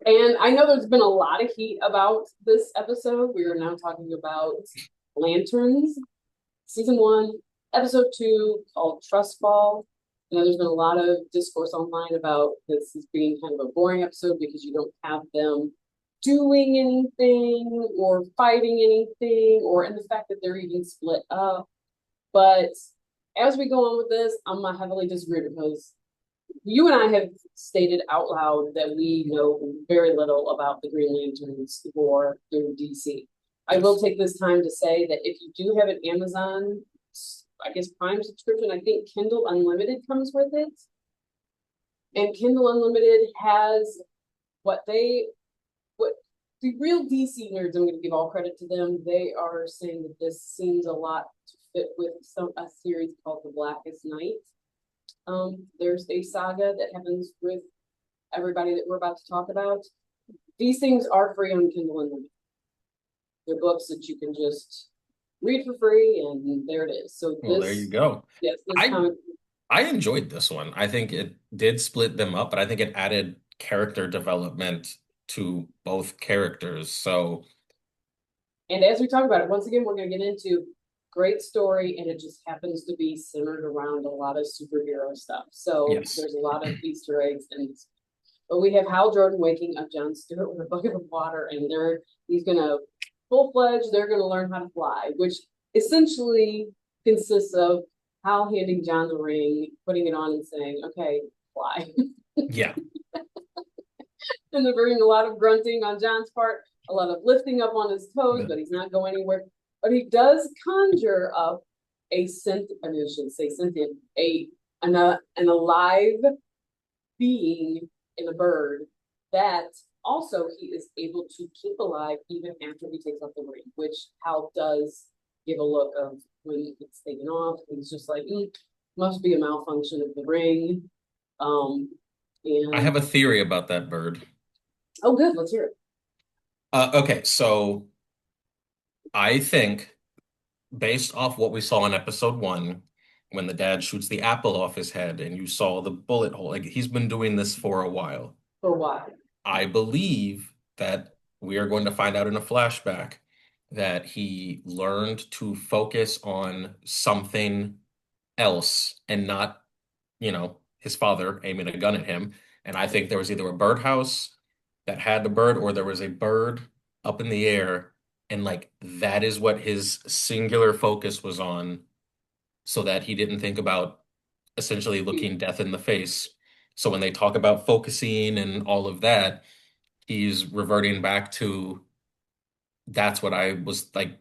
And I know there's been a lot of heat about this episode. We are now talking about Lanterns, season one, episode two, called Trust Fall. You know, there's been a lot of discourse online about this as being kind of a boring episode because you don't have them doing anything or fighting anything, or in the fact that they're even split up. But as we go on with this, I'm not heavily disagree because you and I have stated out loud that we know very little about the Green Lanterns or through DC. I will Yes. take this time to say that if you do have an Amazon, I guess Prime subscription, I think Kindle Unlimited comes with it. And Kindle Unlimited has what what the real DC nerds, I'm going to give all credit to them. They are saying that this seems a lot to fit with a series called The Blackest Night. There's a saga that happens with everybody that we're about to talk about. These things are free on Kindle Unlimited. They're books that you can just read for free, and there it is. So Well, there you go. yes, this I comic, I enjoyed this one. I think it did split them up, but I think it added character development to both characters. So, and as we talk about it, once again, we're going to get into great story, and it just happens to be centered around a lot of superhero stuff. So yes. there's a lot of Easter eggs, and but we have Hal Jordan waking up John Stewart with a bucket of water, and he's gonna full fledged. They're gonna learn how to fly, which essentially consists of Hal handing John the ring, putting it on, and saying, "Okay, fly." Yeah. And they're doing a lot of grunting on John's part, a lot of lifting up on his toes, The- but he's not going anywhere. But he does conjure up a sentient, I mean, I should say sentient, an alive being in a bird that also he is able to keep alive even after he takes off the ring, which Hal does give a look of when it's taken off. He's just like, must be a malfunction of the ring. Um, I and have a theory about that bird. oh, good, let's hear it. Okay, so I think based off what we saw in episode one, when the dad shoots the apple off his head and you saw the bullet hole, like he's been doing this for a while. For why? I believe that we are going to find out in a flashback that he learned to focus on something else and not, his father aiming a gun at him. And I think there was either a birdhouse that had the bird or there was a bird up in the air. And like that is what his singular focus was on, so that he didn't think about essentially looking death in the face. So when they talk about focusing and all of that, he's reverting back to that's what I was like,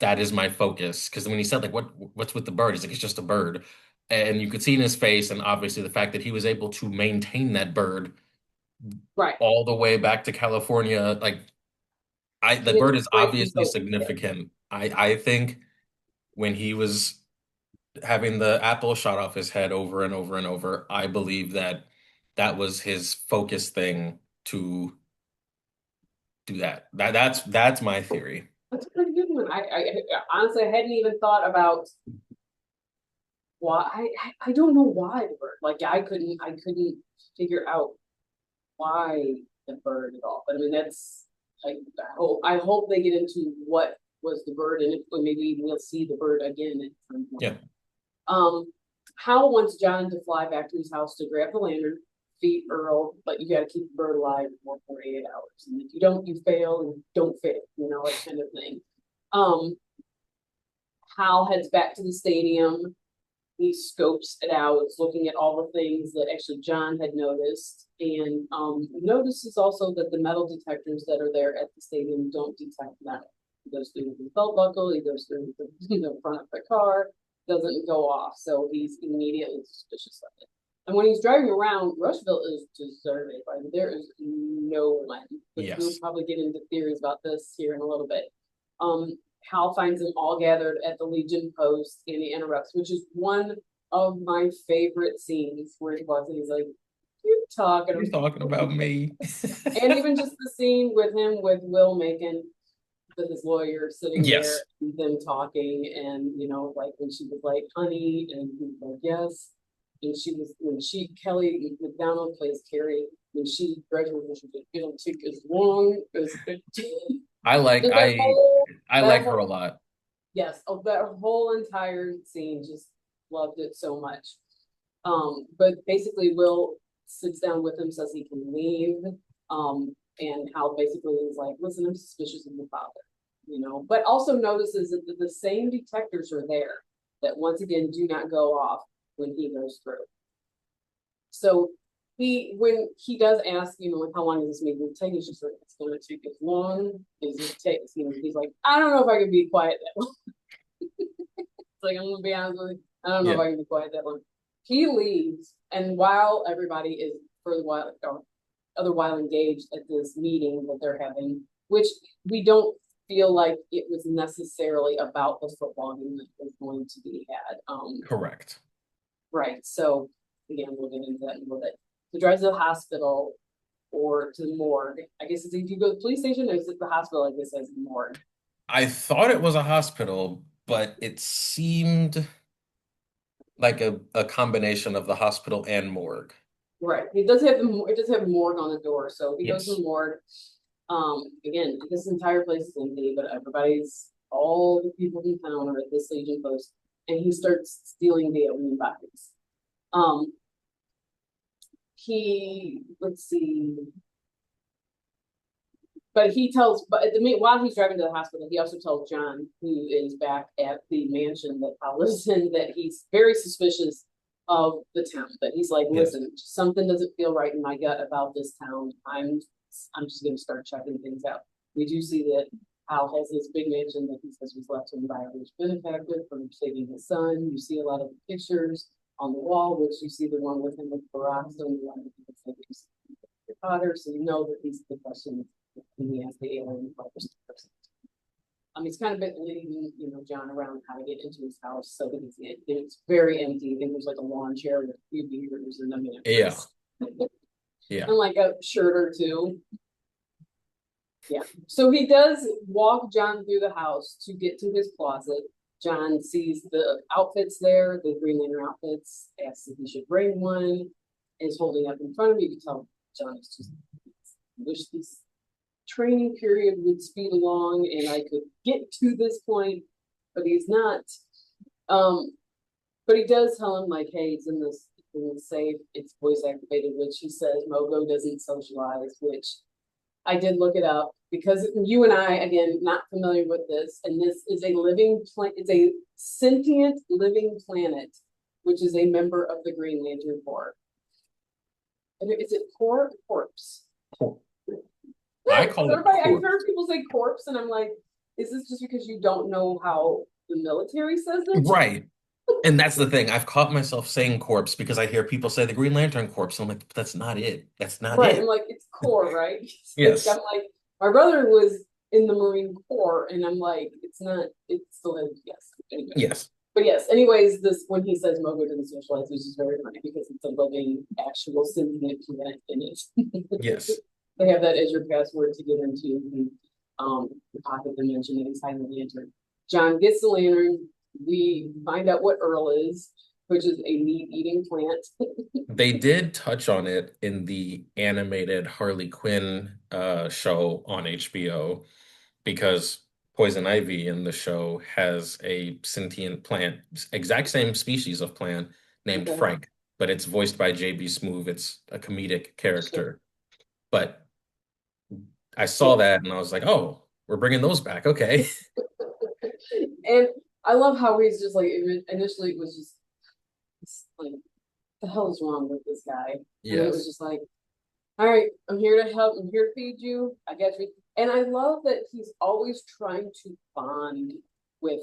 that is my focus. Because when he said like what's with the bird, he's like, it's just a bird. And you could see in his face, and obviously the fact that he was able to maintain that bird Right. all the way back to California, like He the had bird to is break his obviously focus. Yeah. significant. I think when he was having the apple shot off his head over and over and over, I believe that that was his focus thing to do that. That's my theory. That's a pretty good one. Honestly, I hadn't even thought about why. I don't know why the bird. Like I couldn't figure out why the bird at all. But I mean, that's I hope they get into what was the bird, and if maybe we'll see the bird again at some point. Yeah. Um, Hal wants John to fly back to his house to grab the lantern, feed Earl, but you got to keep the bird alive for 48 hours. And if you don't, you fail, and don't fail, that kind of thing. Um, Hal heads back to the stadium. He scopes it out, looking at all the things that actually John had noticed, and notices also that the metal detectors that are there at the stadium don't detect metal. He goes through the belt buckle, he goes through the front of the car, doesn't go off, so he's immediately suspicious of it. And when he's driving around, Rushville is deserted. Like there is no one. But we'll Yes. probably get into theories about this here in a little bit. Um, Hal finds them all gathered at the Legion post and he interrupts, which is one of my favorite scenes where he was and he's like, "You You're talking?" talking about me. And even just the scene with him with Will Macon, with his lawyer sitting there, Yes. and them talking, and like when she was like, "Honey," and he was like, "Yes." And Kelly McDonald plays Carrie, when she graduated, she said, it'll take as long as it I like just I I that like her a whole, lot. yes, that whole entire scene, just loved it so much. But basically Will sits down with him, says he can leave. And Hal basically is like, listen, I'm suspicious of your father, but also notices that the same detectors are there that once again do not go off when he goes through. So when he does ask, like, how long is this meeting take? He's just like, it's gonna take as long as it takes. He's like, I don't know if I can be quiet that long. It's like, I'm gonna be honest with you, I don't know if Yeah, I can be quiet that long. He leaves, and while everybody is for the while or other while engaged at this meeting that they're having, which we don't feel like it was necessarily about the football game that was going to be had. correct. Right. So again, we'll get into that in a little bit. He drives to the hospital or to the morgue. I guess if you go to the police station, or is it the hospital? I guess as the morgue. I thought it was a hospital, but it seemed like a combination of the hospital and morgue. Right. It does have morgue on the door, so he goes to the Yes. morgue. Again, this entire place is empty, but all the people in town are at this Legion post, and he starts stealing the alien bodies. Um, let's see, while he's driving to the hospital, he also tells John, who is back at the mansion that Hal lives in, that he's very suspicious of the town. That he's like, Yes. listen, something doesn't feel right in my gut about this town. I'm just going to start checking things out. We do see that Hal has this big mansion that he says was left to him by a rich benefactor from saving his son. You see a lot of pictures on the wall, which you see the one with him with Barack, so the one with Potter, so you know that these are the questions and he has the alien person. It's kind of been leading, John around how to get into his house. So it's very empty. I think there's like a lawn chair with a few beers and a Yeah. mattress. Yeah. And like a shirt or two. Yeah. So he does walk John through the house to get to his closet. John sees the outfits there, the Green Lantern outfits, asks if he should bring one, is holding up in front of me. You can tell John is just wish this training period would speed along and I could get to this point, but he's not. But he does tell him, like, hey, it's in the safe, it's voice activated, which he says Mogo doesn't socialize, which I did look it up because you and I, again, not familiar with this, and this is a living planet, it's a sentient living planet, which is a member of the Green Lantern Corps. Is it Corps or Corpse? I call it I've corpse. heard people say corpse, and I'm like, is this just because you don't know how the military says it? Right. And that's the thing. I've caught myself saying corpse because I hear people say the Green Lantern corpse. I'm like, but that's not it. That's not Right. I'm it. like, it's Corps, right? Yes. I'm like, my brother was in the Marine Corps, and I'm like, it's not, it's still in, yes. Anyway. Yes. But yes, anyways, this when he says Mogo didn't socialize, which is very funny because it's a living, actual sentient planet in it. Yes. They have that as your password to get into the pocket dimension inside the lantern. John gets the lantern. We find out what Earl is, which is a meat-eating plant. They did touch on it in the animated Harley Quinn show on HBO because Poison Ivy in the show has a sentient plant, exact same species of plant named Okay. Frank, but it's voiced by JB Smoove. It's a comedic character. But I saw Yeah. that and I was like, oh, we're bringing those back. Okay. And I love how he's just like, initially it was just like, the hell is wrong with this guy? And then it was Yes. just like, all right, I'm here to help. I'm here to feed you. I get you. And I love that he's always trying to bond with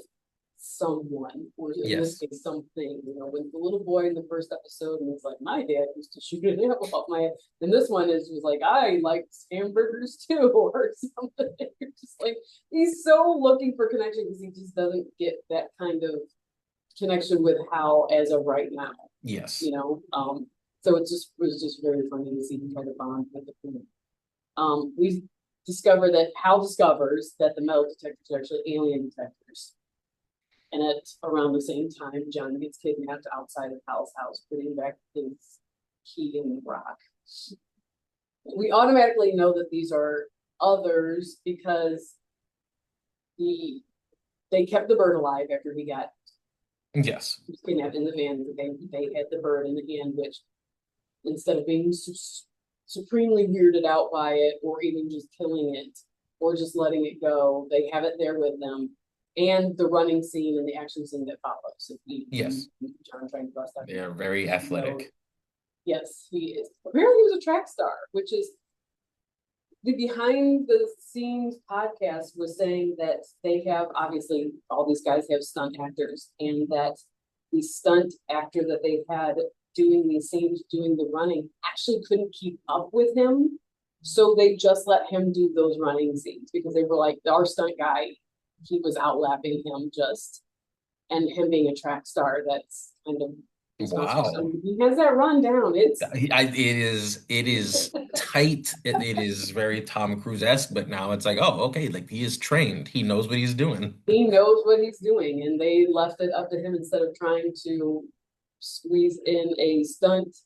someone, or in this Yes. case, something. When the little boy in the first episode, and he's like, my dad used to shoot an apple off my head. And this one was like, I like hamburgers too, or something. You're just like, he's so looking for connection because he just doesn't get that kind of connection with Hal as of right now. Yes. So it was just very funny to see him try to bond with the crew. We discover that Hal discovers that the metal detectors are actually alien detectors. And at around the same time, John gets kidnapped outside of Hal's house, putting back his key in the rock. We automatically know that these are others because he they kept the bird alive after he got Yes. kidnapped in the van. They had the bird in the hand, which instead of being supremely weirded out by it, or even just killing it, or just letting it go, they have it there with them. And the running scene and the action scene that follows. If Yes. John trying to bust out. They are very athletic. Yes, he is. Apparently, he was a track star, which is the behind the scenes podcast was saying that they have obviously all these guys have stunt actors, and that the stunt actor that they had doing these scenes, doing the running, actually couldn't keep up with him. So they just let him do those running scenes because they were like, our stunt guy, he was outlapping him just, and him being a track star, that's kind of Wow. he has that run down. It's It is tight. It is very Tom Cruise-esque, but now it's like, oh, okay, like he is trained. He knows what he's doing. he knows what he's doing, and they left it up to him instead of trying to squeeze in a stunt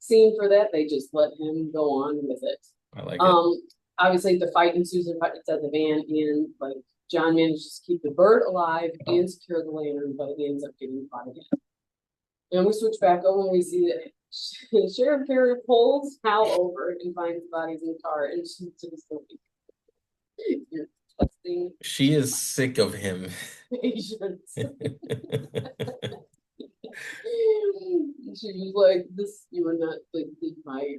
scene for that. They just let him go on with it. I like it. Obviously the fight ensues inside the van, and like John manages to keep the bird alive and secure the lantern, but he ends up getting caught again. And we switch back over and we see that Sheriff Carey pulls Hal over and finds the bodies in the car, and she's just like, you're testing She is sick of him. patience. She was like, this, you were not like my,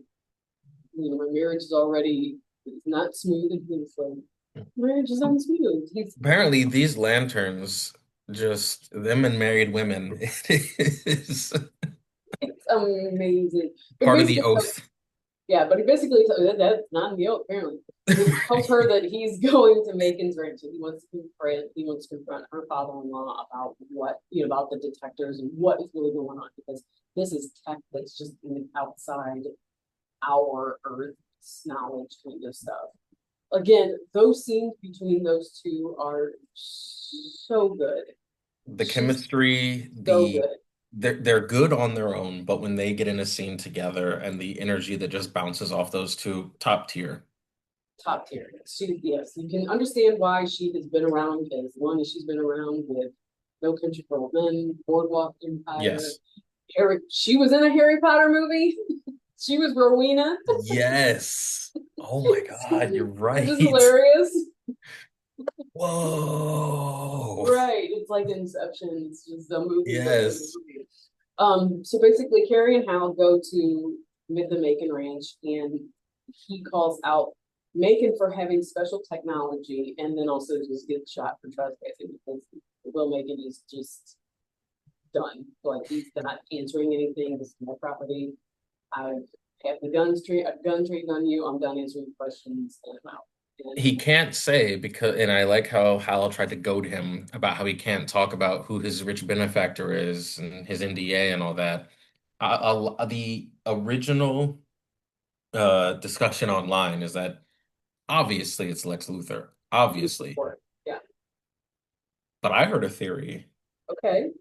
my marriage is already, it's not smooth. And he was like, marriage is unsmooth. Apparently, these lanterns, just them and married women, it is It's amazing. But part of the basically, oath. yeah, but he basically that's not in the oath, apparently. He tells her that he's going to Macon's ranch and he wants to confront her father-in-law about about the detectors and what is really going on, because this is tech that's just outside our Earth's knowledge kind of stuff. Again, those scenes between those two are so good. The She's chemistry, so good. they're good on their own, but when they get in a scene together and the energy that just bounces off those two, top tier. Top tier. Yes, you can understand why she has been around as long as she's been around with No Country for Old Men, Boardwalk Empire. Yes. She was in a Harry Potter movie. She was Rowena. Yes. Oh my God, you're Which right. is hilarious. Whoa. Right. It's like Inception. It's just a movie. Yes. So basically Carrie and Hal go to the Macon Ranch, and he calls out Macon for having special technology, and then also just gets shot for trespassing because Will Macon is just done. Like, he's not answering anything. This is my property. I have the gun trained on you. I'm done answering questions, and I'm out. He can't say because, and I like how Hal tried to goad him about how he can't talk about who his rich benefactor is and his NDA and all that. The original discussion online is that obviously it's Lex Luthor, obviously. Yeah. But I heard a theory. Okay.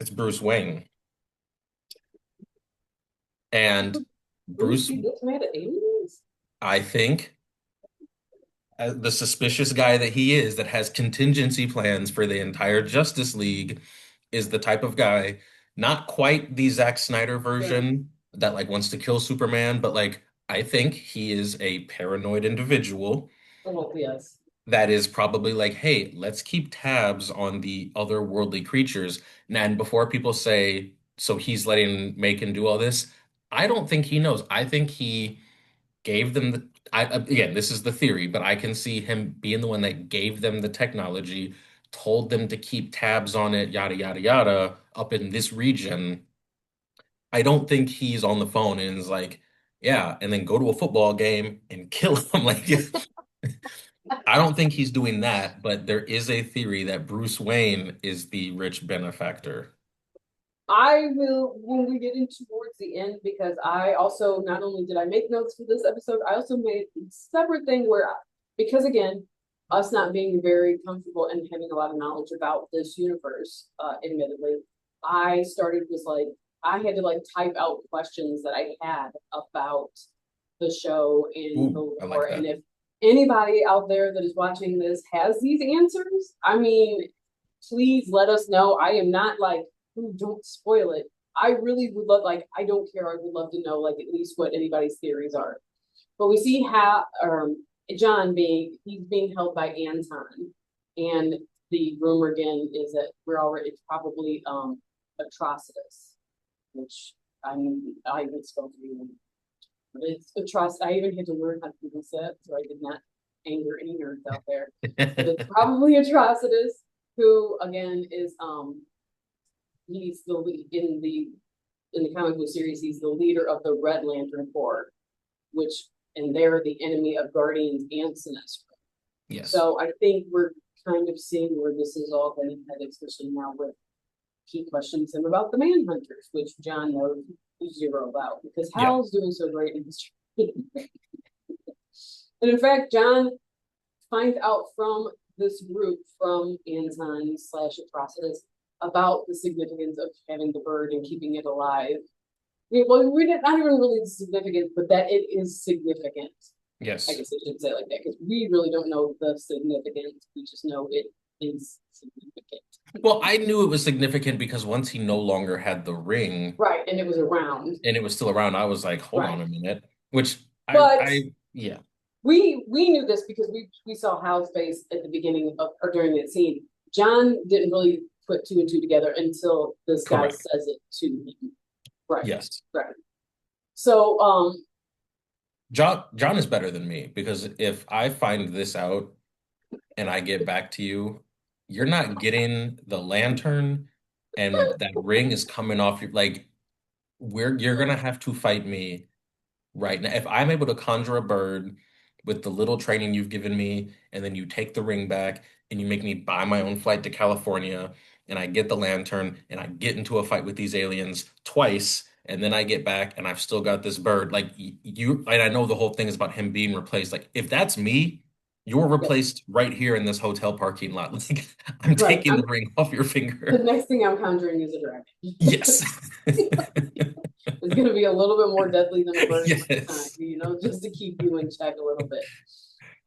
It's Bruce Wayne. And Bruce, He gets mad at aliens. I think, the suspicious guy that he is, that has contingency plans for the entire Justice League, is the type of guy, not quite the Zack Snyder version that like wants to kill Superman, but like I think he is a paranoid individual Oh, yes. that is probably like, hey, let's keep tabs on the otherworldly creatures. And before people say, so he's letting Macon do all this, I don't think he knows. I think he gave them again, this is the theory, but I can see him being the one that gave them the technology, told them to keep tabs on it, yada, yada, yada, up in this region. I don't think he's on the phone and is like, yeah, and then go to a football game and kill him. Like, I don't think he's doing that, but there is a theory that Bruce Wayne is the rich benefactor. I will when we get in towards the end, because I also not only did I make notes for this episode, I also made a separate thing where because again, us not being very comfortable and having a lot of knowledge about this universe, admittedly, I started was like I had to like type out questions that I had about the show and the Ooh, I lore. like And that. if anybody out there that is watching this has these answers, I mean, please let us know. I am not like, ooh, don't spoil it. I really would love, like, I don't care. I would love to know, like, at least what anybody's theories are. But we see how John he's being held by Anton, and the rumor again is that we're already it's probably Atrocitus, which I even spoke to you. But it's Atrocitus. I even had to learn how to pronounce it, so I did not anger any nerds out there. But it's probably Atrocitus, who again is he's the lead in the comic book series. He's the leader of the Red Lantern Corps, which and they're the enemy of Guardians and Sinestro. Yes. So I think we're kind of seeing where this is all going to head, especially now with he questions him about the Manhunters, which John knows zero about because Yeah. Hal's doing so great in history. And in fact, John finds out from this group, from Anton slash Atrocitus, about the significance of having the bird and keeping it alive. Well, we didn't not even really significant, but that it is significant. I Yes. guess I should say it like that because we really don't know the significance. We just know it is significant. Well, I knew it was significant because once he no longer had the ring Right, and it was around. and it was still around, I was like, hold on Right, a minute. Which but yeah, we knew this because we saw Hal's face at the beginning of or during that scene. John didn't really put two and two together until this guy correct. says it to him. Right, Yes. right. So John is better than me because if I find this out and I get back to you, you're not getting the lantern and that ring is coming off your like you're gonna have to fight me right now. If I'm able to conjure a bird with the little training you've given me, and then you take the ring back and you make me buy my own flight to California, and I get the lantern and I get into a fight with these aliens twice, and then I get back and I've still got this bird, like you, and I know the whole thing is about him being replaced. Like, if that's me, you're yes, replaced right here in this hotel parking lot. Like, I'm right. taking the ring off your The finger. next thing I'm conjuring is a dragon. Yes. It's going to be a little bit more deadly than a bird this time, Yes. just to keep you in check a little bit.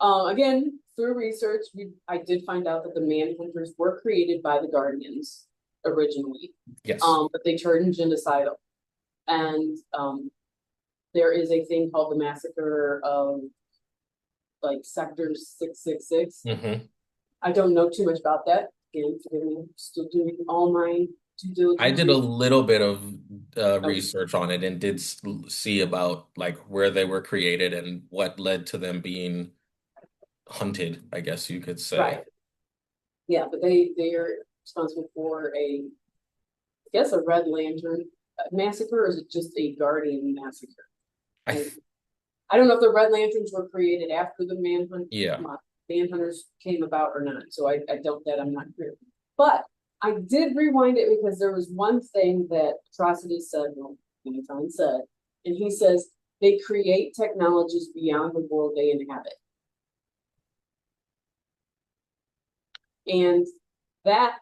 Again, through research, I did find out that the Manhunters were created by the Guardians originally, Yes. but they turned genocidal. And there is a thing called the massacre of like Sector 666. Hmm. I don't know too much about that. Again, forgive me, I'm still doing all my due I diligence did a research. little bit of Oh, research on it and did see about like where they were created and what led to them being hunted, I guess you could say. right. Yeah, but they are responsible for I guess a Red Lantern massacre, or is it just a Guardian massacre? I I, I don't know if the Red Lanterns were created after the yeah. Manhunters came about or not. So I doubt that. I'm not clear. But I did rewind it because there was one thing that Atrocity said, well, Anton said, and he says they create technologies beyond the world they inhabit. And that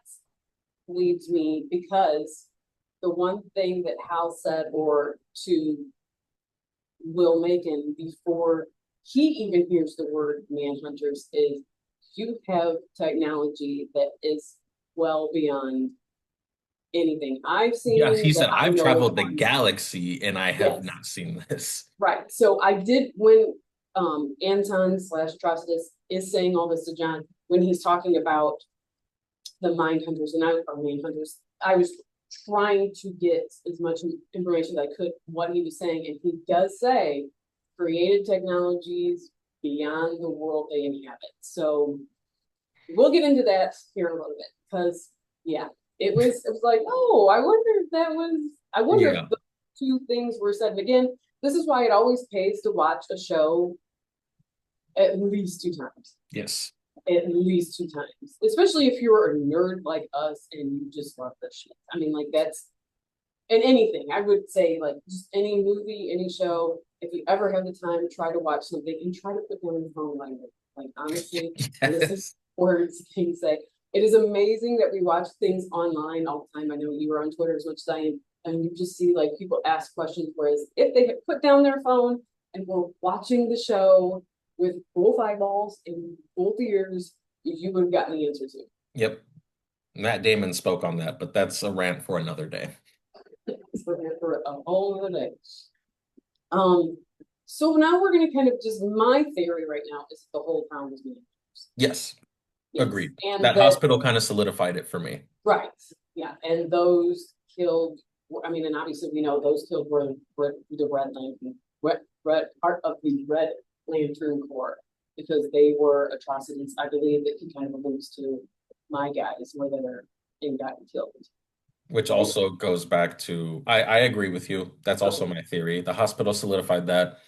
leads me because the one thing that Hal said, or to Will Macon before he even hears the word manhunters, is you have technology that is well beyond anything I've Yes, he seen that said, I I've know of traveled the on. galaxy and I have Yes, not seen this. right. So I did when Anton slash Trustus is saying all this to John when he's talking about the mind hunters and I or man hunters. I was trying to get as much information as I could what he was saying, and he does say created technologies beyond the world they inhabit. So we'll get into that here in a little bit because yeah, it was like, oh, I wonder if that was I wonder if Yeah. the two things were said. And again, this is why it always pays to watch a show at least two times. Yes. At least two times, especially if you're a nerd like us and you just love this shit. I mean, like that's in anything. I would say like just any movie, any show. If you ever have the time, try to watch something and try to put down your phone language. Like honestly, listen Yes. words can say. It is amazing that we watch things online all the time. I know you are on Twitter as much as I am, and you just see like people ask questions. Whereas if they had put down their phone and were watching the show with both eyeballs and both ears, you would have gotten the answer to. Yep. Matt Damon spoke on that, but that's a rant for another day. So we're here for a whole other day. Um, so now we're gonna kind of just my theory right now is the whole town was being used. Yes, Yes, agreed. and That that hospital kind of solidified it for me. right, yeah, and those killed. I mean, and obviously we know those killed were the Red Lantern, red part of the Red Lantern Corps because they were atrocities. I believe that he kind of alludes to my guys where they're and got killed, Which right? also goes back to I agree with you. That's also Okay, my theory. The hospital solidified that,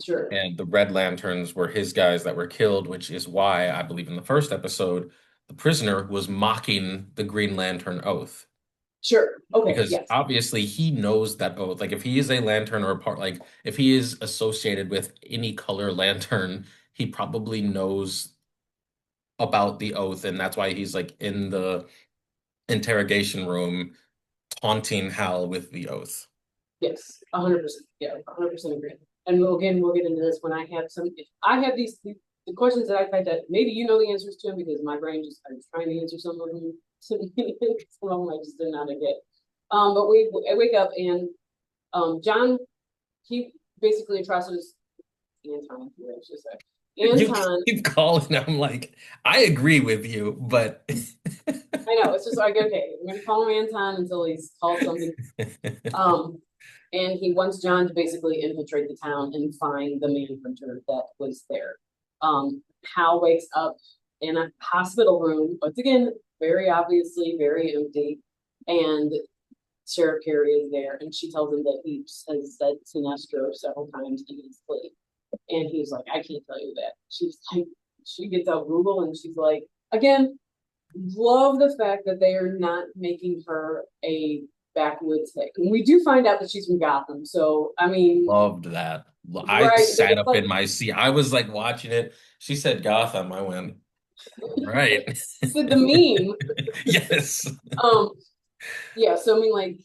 sure. and the Red Lanterns were his guys that were killed, which is why I believe in the first episode, the prisoner was mocking the Green Lantern oath. Sure. Okay. Because Yes. obviously he knows that oath. Like if he is a lantern or a part, like if he is associated with any color lantern, he probably knows about the oath, and that's why he's like in the interrogation room taunting Hal with the oath. Yes. 100%. Yeah. 100% agree. And we'll get into this when I have some. If I have the questions that I find that maybe you know the answers to them because my brain just I was trying to answer some of them. Some of them I just did not get. But I wake up and John he basically atrocities Anton. I should say You Anton. keep calling. I'm like, I agree with you, but I know it's just like okay, I'm gonna call him Anton until he's called something. Um, and he wants John to basically infiltrate the town and find the Manhunter that was there. Hal wakes up in a hospital room, once again, very obviously very empty, and Sheriff Carey is there, and she tells him that he has said Sinestro several times in his sleep. And he's like, I can't tell you that. She's like, she gets out Google and she's like, again, love the fact that they are not making her a backwoods hick. And we do find out that she's from Gotham. So, I mean, loved that. I right, but sat it's up like in my seat. I was like watching it. She said Gotham. I went, right. the meme. Yes. Um, yeah, so I mean, like,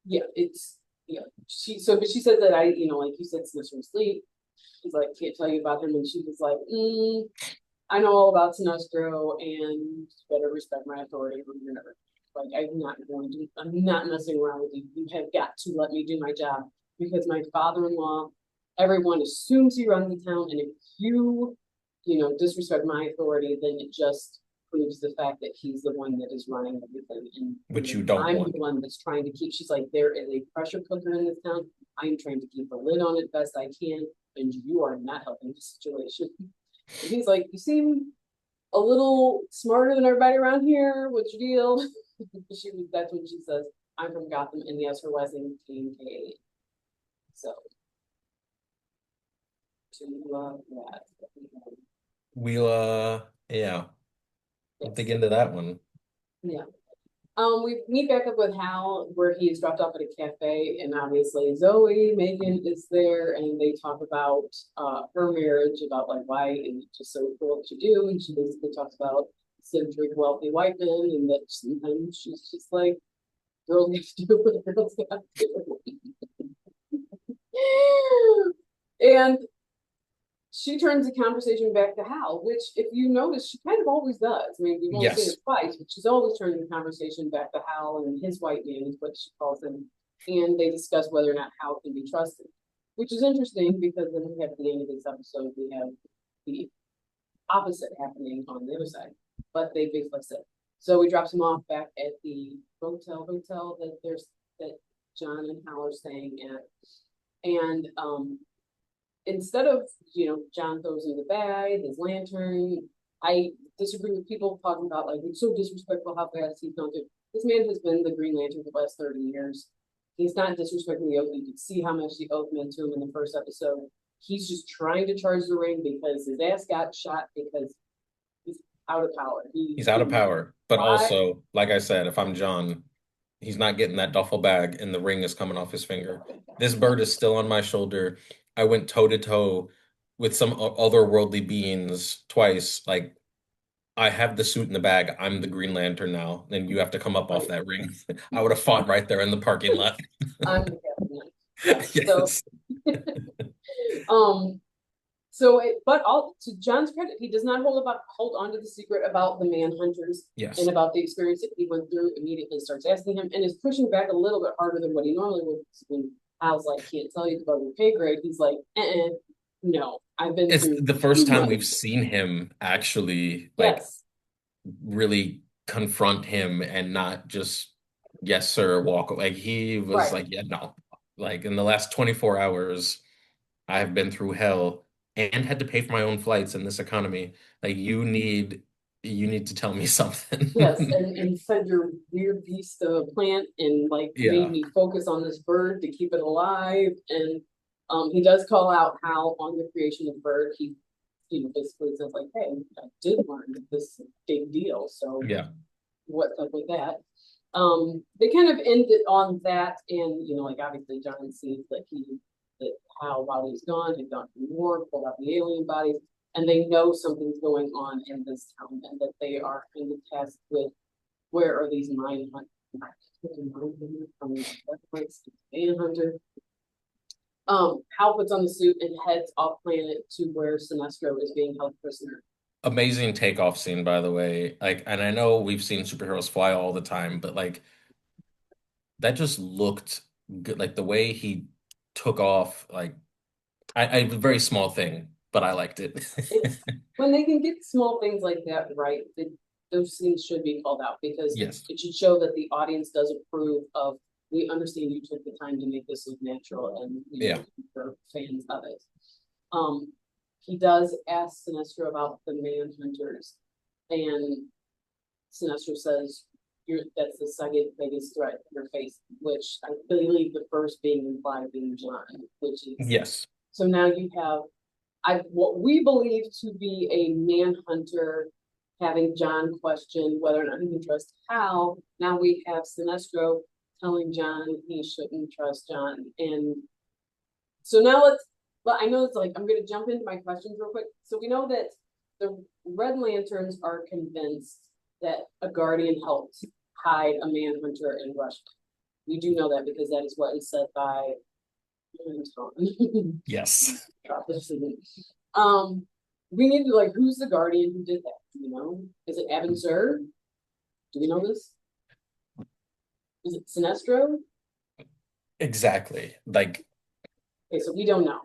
yeah, it's yeah. But she said that like you said, Sliss from sleep. She's like, can't tell you about him, and she was like, I know all about Sinestro, and you better respect my authority. Remember, like I'm not messing around with you. You have got to let me do my job because my father-in-law, everyone assumes he runs the town, and if disrespect my authority, then it just proves the fact that he's the one that is running everything, and Which you don't I'm the want. one that's trying to keep. She's like, there is a pressure cooker in this town. I'm trying to keep a lid on it best I can, and you are not helping the situation. And he's like, you seem a little smarter than everybody around here. What's your deal? That's when she says, I'm from Gotham, and yes, her last name is K. So to that. We'll yeah, we'll dig Yes. into that one. Yeah. We meet back up with Hal where he is dropped off at a cafe, and obviously Zoe, Megan is there, and they talk about her marriage, about like why it's just so cool what you do, and she basically talks about centric wealthy white men, and that sometimes she's just like, girls have to do what girls have to do. And she turns the conversation back to Hal, which, if you notice, she kind of always does. I mean, you've only seen it Yes, twice, but she's always turning the conversation back to Hal and his white man, is what she calls him. And they discuss whether or not Hal can be trusted, which is interesting because then we have at the end of this episode, we have the opposite happening on the other side. But they basically said. So we drops him off back at the hotel that John and Hal are staying at. And instead of John throws in the bag, his lantern. I disagree with people talking about like it's so disrespectful how fast he's done it. This man has been the Green Lantern for the last 30 years. He's not disrespecting the oath. You can see how much the oath meant to him in the first episode. He's just trying to charge the ring because his ass got shot because he's out of power. he's out of power. But Why? also, like I said, if I'm John, he's not getting that duffel bag and the ring is coming off his finger. This bird is still on my shoulder. I went toe to toe with some otherworldly beings twice. Like, I have the suit in the bag. I'm the Green Lantern now. Then you have to come up off Right. that ring. I would have fought right there in the parking lot. I'm the captain. Yeah. So, Yes. um, but all to John's credit, he does not hold on to the secret about the Manhunters and Yes. about the experience that he went through. Immediately starts asking him and is pushing back a little bit harder than what he normally would. When Hal's like, "Can't tell you about your pay grade." He's like, no, I've been It's through the first too time we've much." seen him actually like Yes, really confront him and not just yes sir walk away. Like he was right. like, yeah, no. Like in the last 24 hours, I have been through hell and had to pay for my own flights in this economy. Like you need to tell me Yes, something. and fed your weird beast plant and like made Yeah. me focus on this bird to keep it alive. And he does call out how on the creation of the bird, he basically says like, "Hey, I did learn this big deal. So Yeah. what's up with that?" They kind of ended on that, and like obviously John sees that how while he's gone, he's gone through war, pulled out the alien bodies, and they know something's going on in this town, and that they are kind of tasked with where are these mine hunters from Manhunter. Hal puts on the suit and heads off planet to where Sinestro is being held prisoner. Amazing takeoff scene, by the way. Like, and I know we've seen superheroes fly all the time, but like that just looked good. Like the way he took off, like I very small thing, but I liked it. It's when they can get small things like that right, those things should be called out because Yes. it should show that the audience does approve of. We understand you took the time to make this look natural, and Yeah. for fans of it. Um, he does ask Sinestro about the Manhunters, and Sinestro says, that's the second biggest threat you're facing, which I believe the first being implied being John, which is Yes. so now you have what we believe to be a manhunter having John question whether or not he can trust Hal. Now we have Sinestro telling John he shouldn't trust John. And so now but I know it's like, I'm going to jump into my questions real quick. So we know that the Red Lanterns are convinced that a Guardian helped hide a Manhunter in Russia. We do know that because that is what is said by Anton. Yes. Um, we need to like, who's the Guardian who did that? Do you know? Is it Abin Sur? Do we know this? Is it Sinestro? Exactly. Like Okay, so we don't know.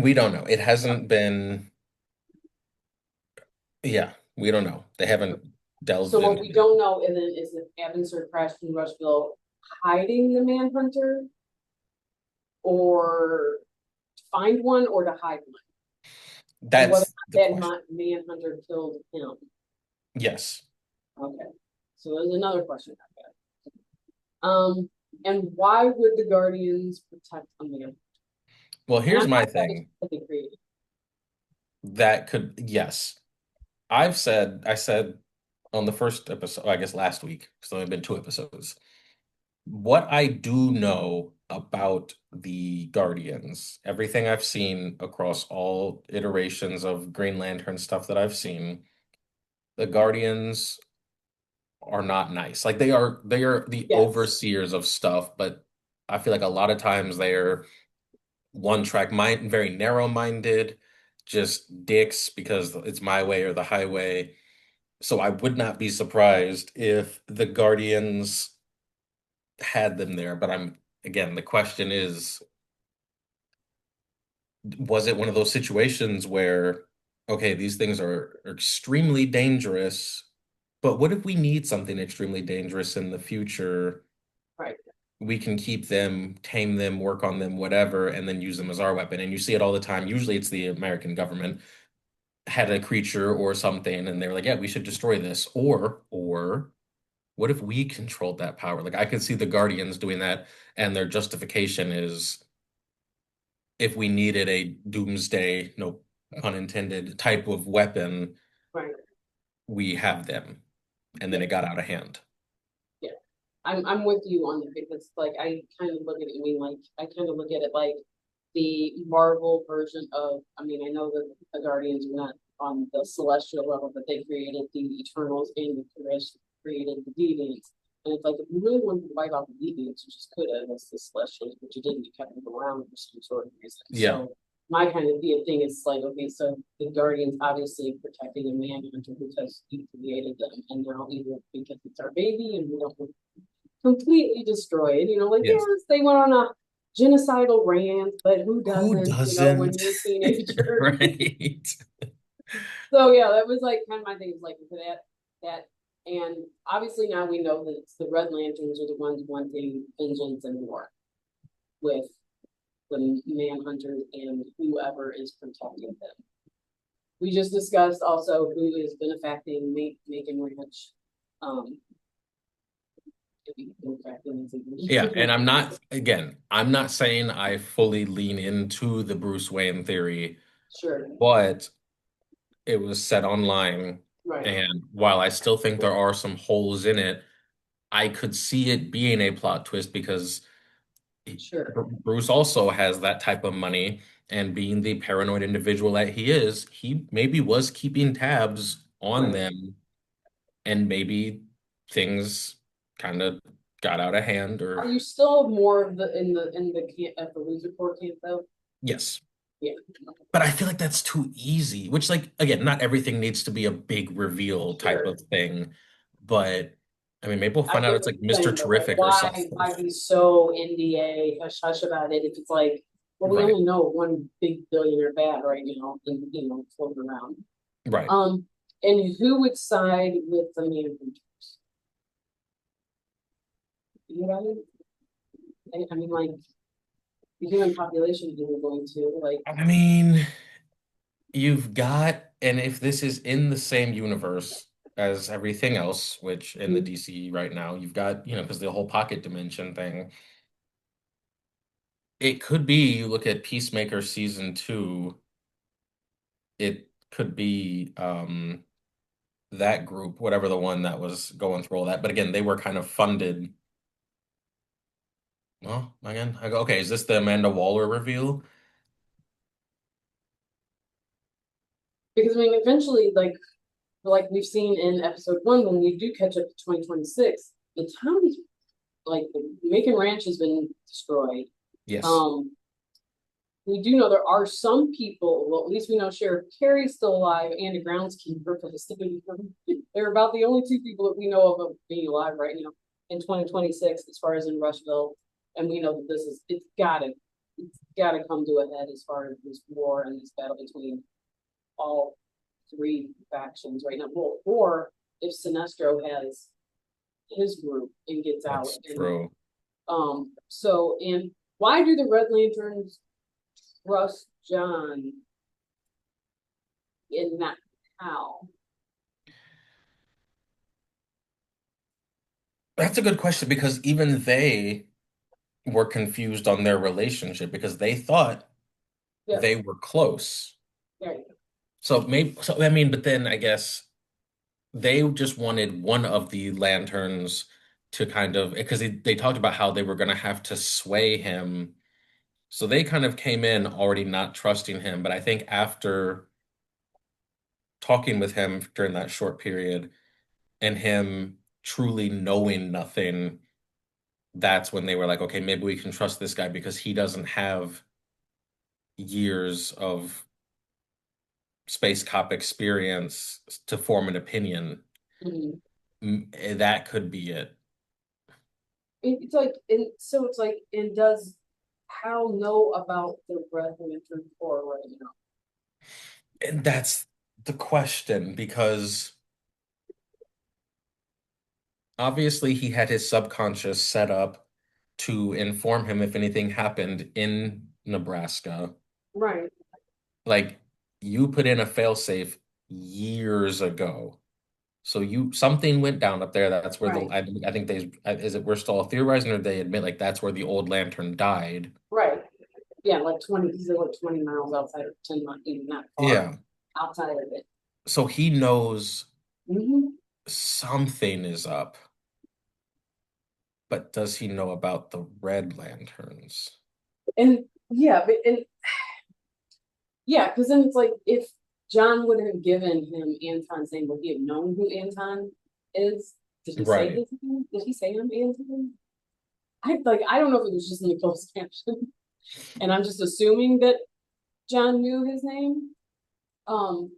we don't know. It hasn't been, yeah, we don't know. They haven't So delved what into we it. don't know is if Abin Sur crashed in Rushville hiding the Manhunter, or to find one, or to hide one, and whether That's the or not question. that Manhunter killed him. Yes. Okay, so there's another question I got. And why would the Guardians protect a man? Well, And here's I'm my not that thing. they created. That could, yes. I said on the first episode, I guess last week, so it's only been two episodes. What I do know about the Guardians, everything I've seen across all iterations of Green Lantern stuff that I've seen, the Guardians are not nice. Like they are the Yes. overseers of stuff, but I feel like a lot of times they're one track mind, very narrow minded, just dicks because it's my way or the highway. So I would not be surprised if the Guardians had them there. But I'm again, the question is, was it one of those situations where, okay, these things are extremely dangerous, but what if we need something extremely dangerous in the future? Right. We can keep them, tame them, work on them, whatever, and then use them as our weapon. And you see it all the time. Usually it's the American government had a creature or something, and they're like, yeah, we should destroy this. Or what if we controlled that power? Like I could see the Guardians doing that, and their justification is if we needed a doomsday, no pun intended, type of weapon, Right. we have them. And then Yeah. it got out of hand. Yeah. I'm with you on that because like I kind of look at it. I mean, like I kind of look at it like the Marvel version of, I mean, I know that the Guardians are not on the celestial level, but they created the Eternals and the created the Deviants. And it's like, if you really wanted to wipe out the Deviants, you just could have, as the Celestials, but you didn't, you kept them around for some sort of reason. Yeah. So my kind of thing is like, okay, so the Guardians obviously protecting a Manhunter because he created them, and now either because it's our baby and we don't completely destroy it, like, Yes. yes, they went on a genocidal rant, but who Who doesn't, when doesn't? you're a teenager? Right. So yeah, that was like kind of my thing, is like that, and obviously now we know that it's the Red Lanterns are the ones wanting vengeance and war with the Manhunter and whoever is protecting them. We just discussed also who is benefacting Macon Ranch. Um, Yeah, and I'm not saying I fully lean into the Bruce Wayne theory, sure, but it was set online, right, and while I still think there are some holes in it, I could see it being a plot twist because sure, Bruce also has that type of money, and being the paranoid individual that he is, he maybe was keeping tabs on right. them, and maybe things kind of got out of hand, Are or you still more of the camp at the loser core camp though? yes. Yeah. But I feel like that's too easy, which, like, again, not everything needs to be a big reveal type Sure. of thing. But I mean, maybe we'll I find out get it's what like you're Mr. saying, but like, Terrific or why something. why be so NDA hush hush about it if it's like, well, we Right, only know one big billionaire bad right now, and floating around. right. Um, and who would side with the Manhunters? Anybody? I mean, like, the human population isn't going to like. I mean, you've got, and if this is in the same universe as everything else, which in the Mhm. DC right now, you've got, because the whole pocket dimension thing, it could be, you look at Peacemaker season two, it could be that group, whatever the one that was going through all that. But again, they were kind of funded. Well, again, I go, okay, is this the Amanda Waller reveal? Because I mean, eventually, like we've seen in episode one, when we do catch up to 2026, the town is like the Macon Ranch has been destroyed. Yes. Um, we do know there are some people, well, at least we know Sheriff Carey's still alive and the groundskeeper for the city. They're about the only two people that we know of being alive right now in 2026, as far as in Rushville. And we know that it's gotta come to a head as far as this war and this battle between all three factions right now. Well, or if Sinestro has his group and gets out. That's And true. and why do the Red Lanterns trust John in that how? That's a good question because even they were confused on their relationship because they thought Yeah, they were close. right, So I mean, but then I guess they just wanted one of the lanterns to kind of, because they talked about how they were going to have to sway him. So they kind of came in already not trusting him. But I think after talking with him during that short period and him truly knowing nothing, that's when they were like, okay, maybe we can trust this guy because he doesn't have years of space cop experience to form an opinion. mm-hmm. That could be it. It's like, and so it's like, and does Hal know about the Red Lantern Corps right now? And that's the question because obviously he had his subconscious set up to inform him if anything happened in Nebraska. Right, Like you put in a failsafe years ago. So you something went down up there. That's where right, I think they is it we're still theorizing or they admit like that's where the old lantern died. right. Yeah, like 20, he's like 20 miles outside of 10 miles, even not far Yeah. outside of it. So he knows Mm-hmm. something is up, but does he know about the red lanterns? And yeah, but and yeah, because then it's like if John would have given him Anton's name, would he have known who Anton is? Did he say Right. his name? Did he say him Anton? I don't know if it was just in the closed caption, and I'm just assuming that John knew his name. Um,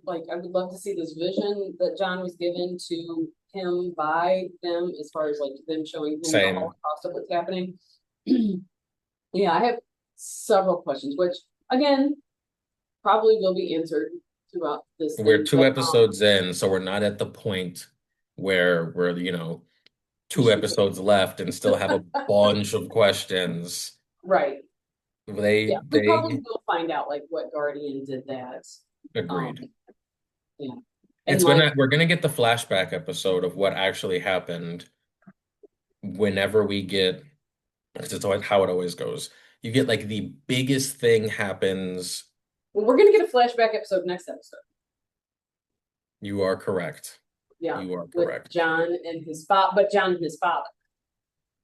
like I would love to see this vision that John was given to him by them, as far as like them showing him the Same. Holocaust of what's happening. Yeah, I have several questions, which again probably will be answered throughout this We're thing. two episodes in, so we're not at the point where we're, two episodes left and still have a bunch of questions. Right. Yeah, we probably They will find out like what Guardian did that. Um, agreed. yeah, and like We're gonna get the flashback episode of what actually happened whenever we get, because it's always how it always goes. You get like the biggest thing happens. well, we're gonna get a flashback episode next episode. You are correct. Yeah, You are with correct. John and his father, but John and his father,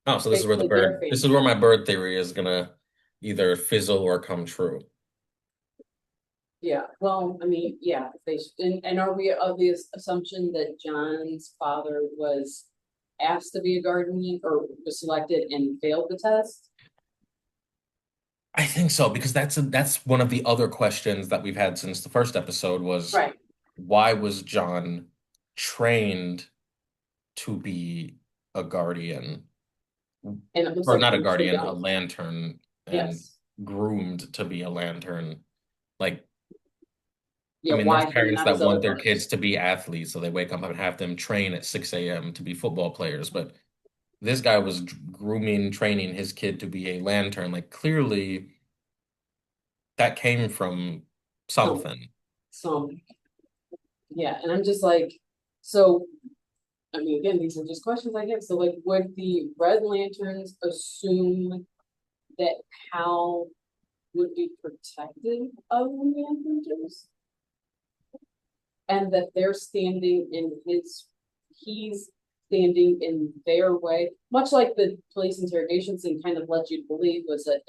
Oh, so basically their this is family. where my bird theory is gonna either fizzle or come true. Yeah, well, I mean, yeah, and are we of the assumption that John's father was asked to be a guardian or was selected and failed the test? I think so, because that's one of the other questions that we've had since the first episode was Right, why was John trained to be a guardian? and it looks Or like not a from the guardian, a beginning. lantern, and Yes, groomed to be a lantern. Like, I yeah, mean, there's why him, parents not his that other want their brothers? kids to be athletes, so they wake up and have them train at 6 a.m. to be football players. But this guy was grooming, training his kid to be a lantern. Like, clearly that came from Some, something. some, yeah, and I'm just like, so I mean, again, these are just questions I have. So, like, would the Red Lanterns assume that Hal would be protective of the Manhunters, and that they're standing in he's standing in their way, much like the police interrogation scene kind of led you to believe was that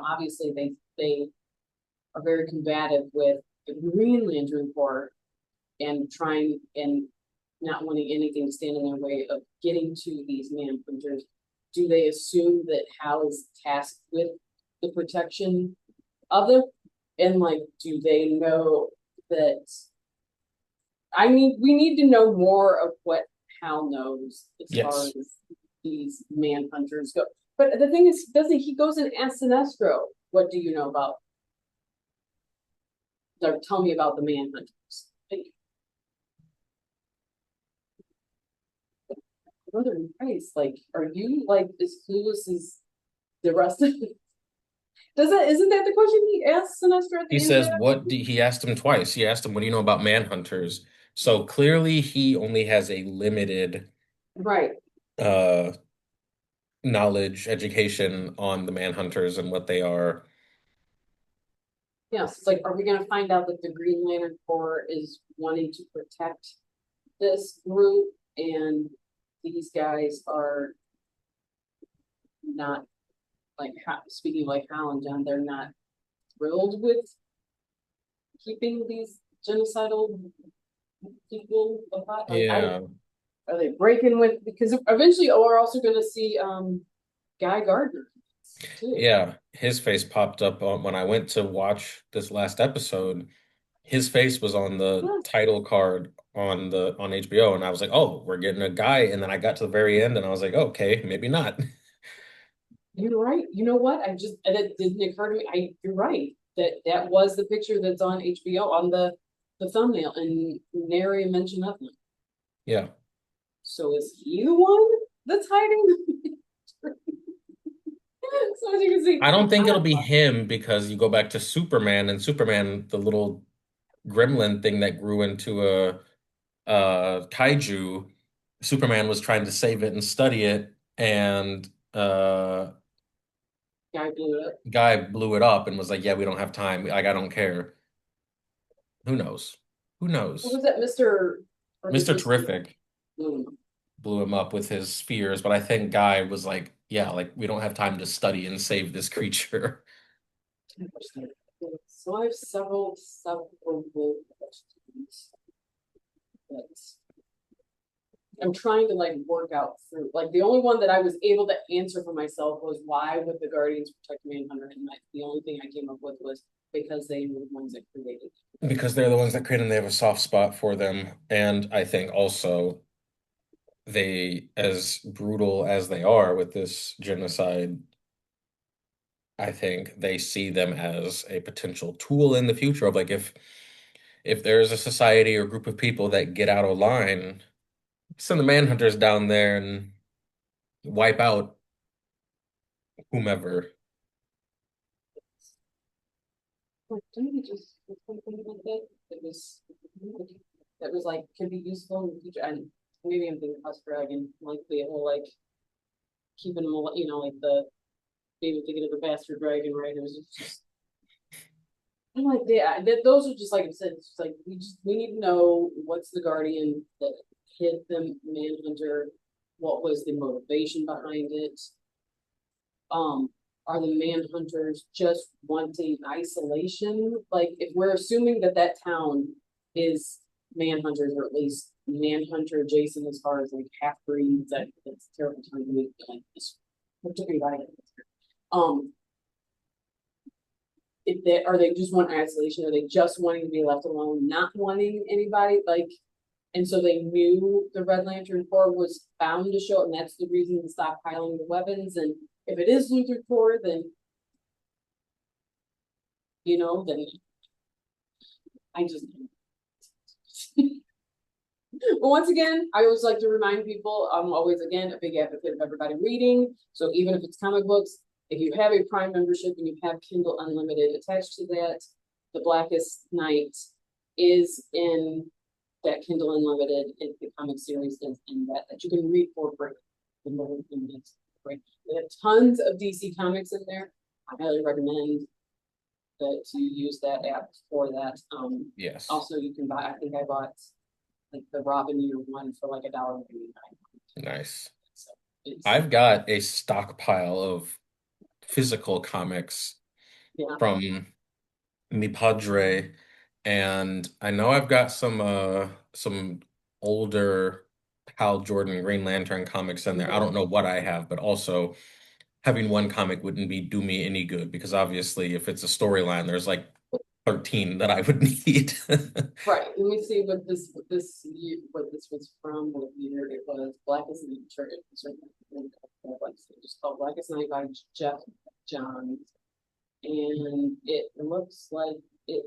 obviously they are very combative with the Green Lantern Corps and trying and not wanting anything to stand in their way of getting to these manhunters. Do they assume that Hal is tasked with the protection of them? And like, do they know that? I mean, we need to know more of what Hal knows as far Yes. as these manhunters go. But the thing is, doesn't he goes and asks Sinestro, "What do you know about? Or tell me about the manhunters." Like, brother in Christ, like, are you like as clueless as the rest of it? Does that isn't that the question he asks Sinestro at He the end of says, that? he asked him twice. He asked him, what do you know about manhunters? So clearly he only has a limited Right. uh knowledge, education on the manhunters and what they are. Yes. It's like, are we gonna find out that the Green Lantern Corps is wanting to protect this group and these guys are not like speaking like Hal and John, they're not thrilled with keeping these genocidal people alive. Like I Yeah. are they breaking with because eventually we're also gonna see Guy Gardner too. Yeah. His face popped up when I went to watch this last episode. His face was on the Yes, title card on HBO, and I was like, "Oh, we're getting a guy." And then I got to the very end, and I was like, "Okay, maybe not." you're right. You know what? I just that didn't occur to me. You're right. That was the picture that's on HBO on the thumbnail and nary a mention of him. Yeah, So is he the one that's hiding? So as you can see, I don't think I it'll be him because you go back to Superman, and Superman, the little gremlin thing that grew into a kaiju. Superman was trying to save it and study it, and guy blew it up. guy blew it up and was like, "Yeah, we don't have time. Like, I don't care." Who knows? Who What knows? was that, Mr. or his Mr. Mr. Terrific Moon? blew him up with his spheres, but I think Guy was like yeah, like we don't have time to study and save this creature. So I have several questions that I'm trying to like work out through. Like the only one that I was able to answer for myself was why would the Guardians protect Manhunter? And the only thing I came up with was because they were the ones that created the Because they're the ones that create them, they have a soft spot for them. And I think also they, as brutal as they are with this genocide, I think they see them as a potential tool in the future of like if there's a society or group of people that get out of line, send the manhunters down there and wipe out whomever. like, didn't we just something like that? That was like could be useful in the future. And maybe I'm thinking House Dragon, like the whole like keeping them, like the maybe thinking of the bastard dragon, right? It was just I'm like those are just like I said, it's just like we need to know what's the guardian that hit them Manhunter, what was the motivation behind it. Um, are the Manhunters just wanting isolation? Like if we're assuming that that town is Manhunters or at least Manhunter adjacent as far as like half breeds, that's a terrible time to make like this particularly violent. Um, if they are they just want isolation, are they just wanting to be left alone, not wanting anybody? Like, and so they knew the Red Lantern Corps was bound to show, and that's the reason to stop piling the weapons. And if it is Luther Corps, then then I just but once again, I always like to remind people I'm always again a big advocate of everybody reading. So even if it's comic books, if you have a Prime membership and you have Kindle Unlimited attached to that, The Blackest Night is in that Kindle Unlimited. The comic series is in that you can read for free. They have tons of DC comics in there. I highly recommend that you use that app for that. Yes. Also, you can buy. I think I bought like the Robin year one for like $1.99. Nice. So it's I've got a stockpile of physical comics yeah. from Mi Padre, and I know I've got some older Hal Jordan Green Lantern comics in there. I don't know what I have, but also having one comic wouldn't be do me any good because obviously if it's a storyline, there's like 13 that I would need. Right. Let me see what this was from, what year it was. Blackest Night Church. Just called Blackest Night by Jeff Johns. And it looks like it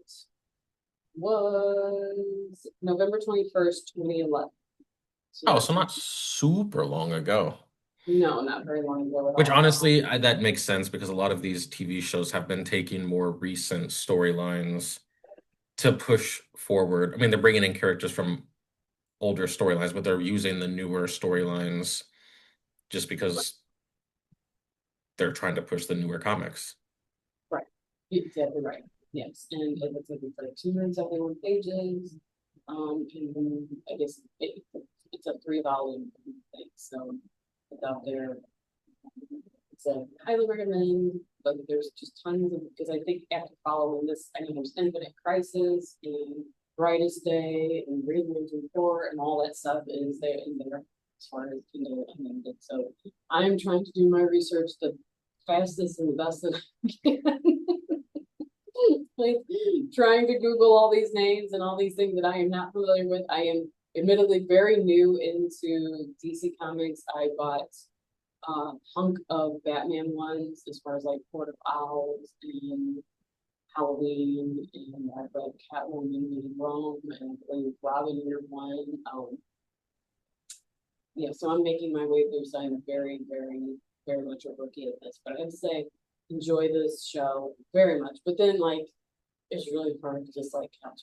was November 21st, 2011. So Oh, that's so not super long ago. no, not very long ago at Which all. honestly, that makes sense because a lot of these TV shows have been taking more recent storylines to push forward. I mean, they're bringing in characters from older storylines, but they're using the newer storylines just because they're trying to push the newer comics. Right. You're exactly right. Yes. And it looks like it's like 271 pages. And then I guess it's a 3 volume thing. So it's out there. So highly recommend. But there's just tons of because I think after following this, I mean there's Infinite Crisis and Brightest Day and Green Lantern Corps and all that stuff is there in there as far as unlimited. So I'm trying to do my research the fastest and the best that I can. Like trying to Google all these names and all these things that I am not familiar with. I am admittedly very new into DC Comics. I bought hunk of Batman ones as far as like Court of Owls and Halloween, and I've read Catwoman in Rome and I believe Robin year one. Yeah, so I'm making my way through, so I'm very much a rookie at this. But I have to say, enjoy this show very much. But then like it's really hard to dislike Couch.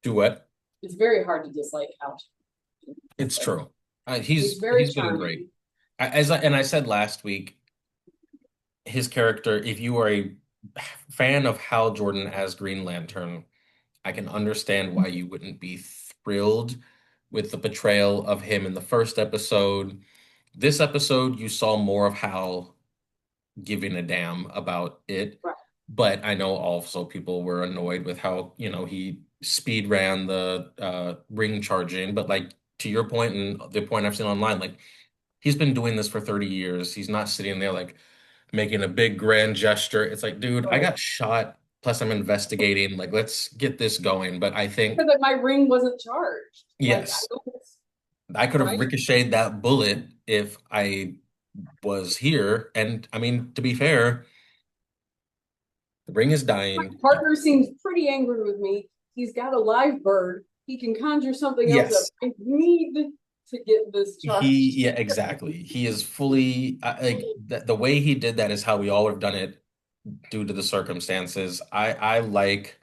Do what? It's very hard to dislike Couch. It's Like true. he's very He's been great. charming. I said last week, his character, if you are a fan of Hal Jordan as Green Lantern, I can understand why you wouldn't be thrilled with the portrayal of him in the first episode, This episode, you saw more of Hal giving a damn about it. Right. But I know also people were annoyed with how, he speed ran the ring charging. But like to your point and the point I've seen online, like he's been doing this for 30 years. He's not sitting there like making a big grand gesture. It's like, dude, I Right. got shot, plus I'm investigating. Like, let's get this going. But I think, Because like, my ring wasn't charged. Like I yes, don't, I could have right? ricocheted that bullet if I was here. And I mean, to be fair, the ring is My dying. partner seems pretty angry with me. He's got a live bird. He can conjure something else up. Yes, I need to get this charged. yeah, exactly. He is fully like the way he did that is how we all would have done it due to the circumstances. I like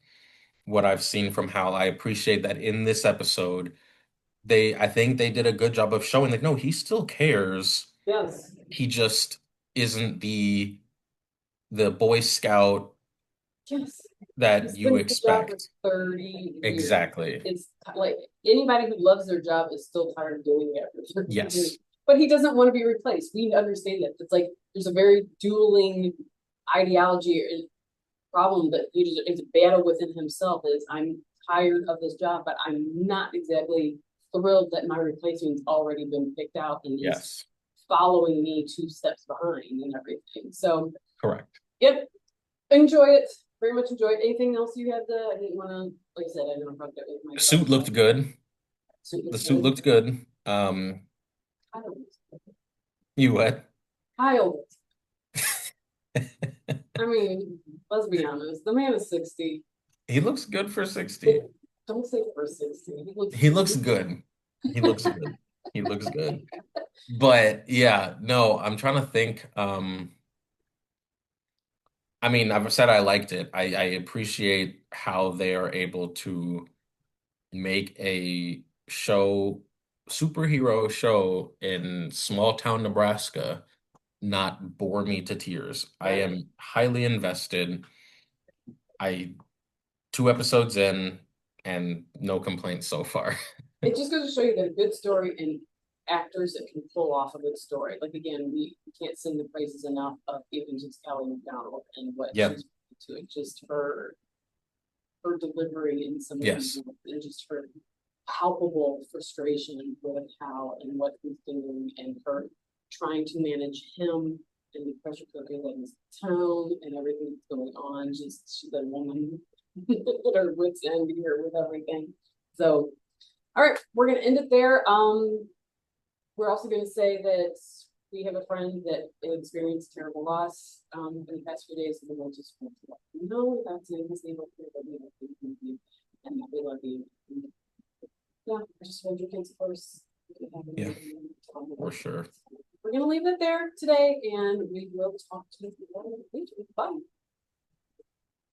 what I've seen from Hal. I appreciate that in this episode, I think they did a good job of showing like, no, he still cares. Yes. He just isn't the Boy Scout Yes. that He's you been at the job for expect. 30 years. Exactly. It's like anybody who loves their job is still tired of doing it after 30 years. Yes. But he doesn't want to be replaced. We understand that. It's like there's a very dueling ideology or problem that it's a battle within himself is I'm tired of this job, but I'm not exactly thrilled that my replacement's already been picked out and is Yes. following me 2 steps behind and everything. So, Correct. yep, enjoy it. Very much enjoy it. Anything else you had I didn't want to, like I said, I didn't want to with my Suit looked good. suit The looks suit good. looked good. Kyle, You what? Kyle, I mean, let's be honest. The man is 60. He looks good for 60. Don't say for 60. He looks He looks good. He looks good. He looks good. But yeah, no, I'm trying to think. I mean, I've said I liked it. I appreciate how they are able to make a superhero show in small town Nebraska not bore me to tears. I right. am highly invested. I 2 episodes in and no complaints so far. It just goes to show you that a good story and actors that can pull off a good story. Like again, we can't sing the praises enough of even just Kelly McDonald and what Yep. she's to it. Just her delivery in some of these Yes. and just her palpable frustration with Hal and what he's doing and her trying to manage him and the pressure cooker that is town and everything that's going on. Just she's a woman at her wits end here with everything. So all right, we're gonna end it there. We're also gonna say that we have a friend that experienced terrible loss in the past few days, and we'll just want to let you know without saying his name up here that we love you and that we love you. Yeah, just hold your kids first. Yeah, for sure. We're gonna leave it there today, and we will talk to you later. Bye.